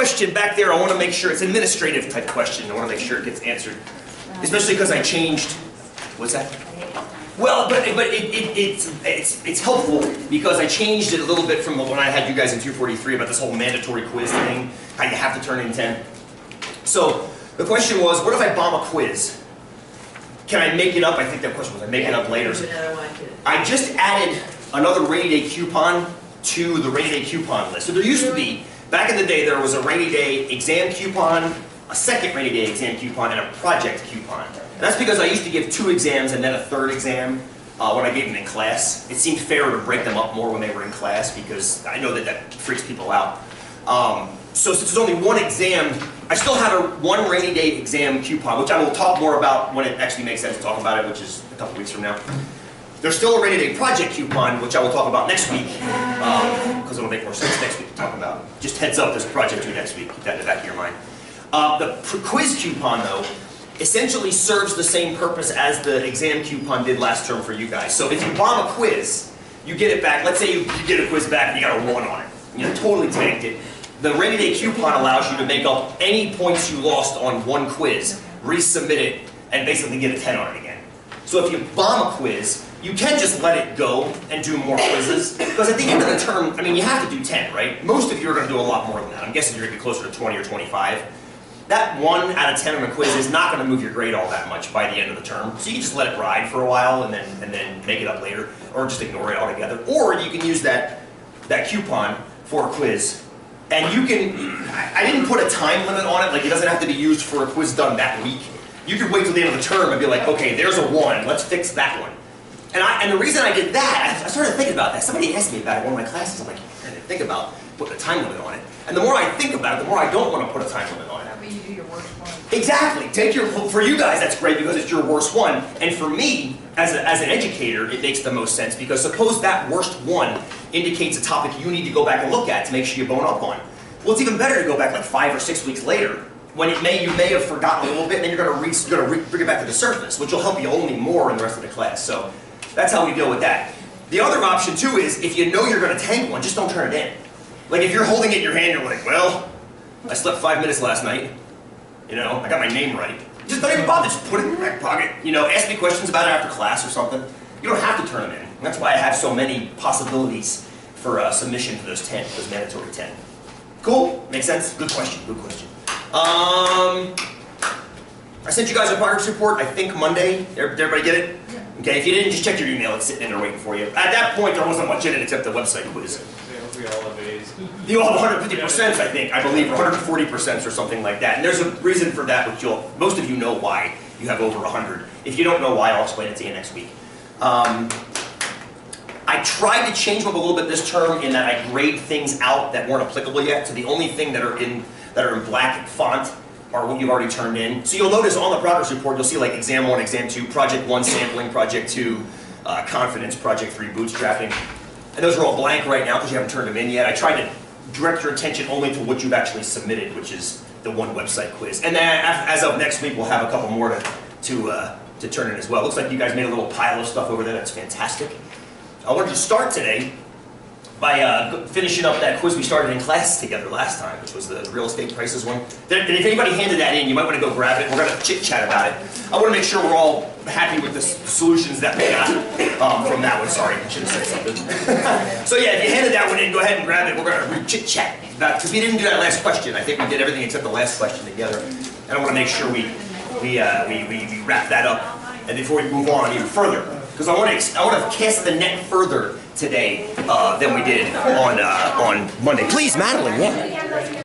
question back there, I want to make sure, it's an administrative type question, I want to make sure it gets answered. Especially because I changed, what's that? Well, but it's helpful because I changed it a little bit from when I had you guys in 243 about this whole mandatory quiz thing, how you have to turn in 10. So the question was, what if I bomb a quiz? Can I make it up? I think that question was, I make it up later. I just added another rainy day coupon to the rainy day coupon list. So there used to be, back in the day, there was a rainy day exam coupon, a second rainy day exam coupon, and a project coupon. And that's because I used to give 2 exams and then a 3rd exam when I gave them in class. It seemed fairer to break them up more when they were in class because I know that that freaks people out. So since there's only 1 exam, I still have one rainy day exam coupon, which I will talk more about when it actually makes sense to talk about it, which is a couple weeks from now. There's still a rainy day project coupon, which I will talk about next week, because it'll make more sense next week to talk about. Just heads up, there's a project due next week. Keep that in the back of your mind. The quiz coupon, though, essentially serves the same purpose as the exam coupon did last term for you guys. So if you bomb a quiz, you get it back. Let's say you get a quiz back and you got a 1 on it. You totally tanked it. The rainy day coupon allows you to make up any points you lost on 1 quiz, resubmit it, and basically get a 10 on it again. So if you bomb a quiz, you can just let it go and do more quizzes. Because at the end of the term, I mean, you have to do 10, right? Most of you are going to do a lot more than that. I'm guessing you're going to be closer to 20 or 25. That 1 out of 10 on a quiz is not going to move your grade all that much by the end of the term. So you can just let it ride for a while and then make it up later, or just ignore it altogether. Or you can use that coupon for a quiz. And you can, I didn't put a time limit on it, like it doesn't have to be used for a quiz done that week. You could wait till the end of the term and be like, okay, there's a 1, let's fix that one. And the reason I did that, I started thinking about that. Somebody asked me about it in one of my classes. I'm like, I didn't think about putting a time limit on it. And the more I think about it, the more I don't want to put a time limit on it. That means you do your worst one. Exactly. For you guys, that's great because it's your worst one. And for me, as an educator, it makes the most sense because suppose that worst one indicates a topic you need to go back and look at to make sure you bone up on. Well, it's even better to go back like 5 or 6 weeks later when you may have forgotten a little bit, and then you're going to bring it back to the surface, which will help you only more in the rest of the class. So that's how we deal with that. The other option too is if you know you're going to tank one, just don't turn it in. Like if you're holding it in your hand, you're like, well, I slept 5 minutes last night. You know, I got my name right. Just don't even bother. Just put it in your back pocket. You know, ask me questions about it after class or something. You don't have to turn them in. And that's why I have so many possibilities for submission to those 10, those mandatory 10. Cool? Makes sense? Good question. Good question. I sent you guys a progress report, I think Monday. Did everybody get it? Okay, if you didn't, just check your email. It's sitting in there waiting for you. At that point, there wasn't much in it except the website quiz. We all have A's. You all have 150%, I believe, or 140% or something like that. And there's a reason for that, which most of you know why you have over 100. If you don't know why, I'll explain it to you next week. I tried to change them up a little bit this term in that I grade things out that weren't applicable yet. So the only thing that are in black font are what you've already turned in. So you'll notice on the progress report, you'll see like exam 1, exam 2, project 1 sampling, project 2 confidence, project 3 bootstrapping. And those are all blank right now because you haven't turned them in yet. I tried to direct your attention only to what you've actually submitted, which is the 1 website quiz. And then as of next week, we'll have a couple more to turn in as well. Looks like you guys made a little pile of stuff over there. That's fantastic. I wanted to start today by finishing up that quiz we started in class together last time, which was the real estate prices one. And if anybody handed that in, you might want to go grab it. We're going to chit-chat about it. I want to make sure we're all happy with the solutions that we got from that one. Sorry, I should have said something. So yeah, if you handed that one in, go ahead and grab it. We're going to chit-chat about it. Because we didn't do that last question. I think we did everything except the last question together. And I want to make sure we wrap that up and before we move on even further. Because I want to cast the net further today than we did on Monday. Please, Madeline, yeah.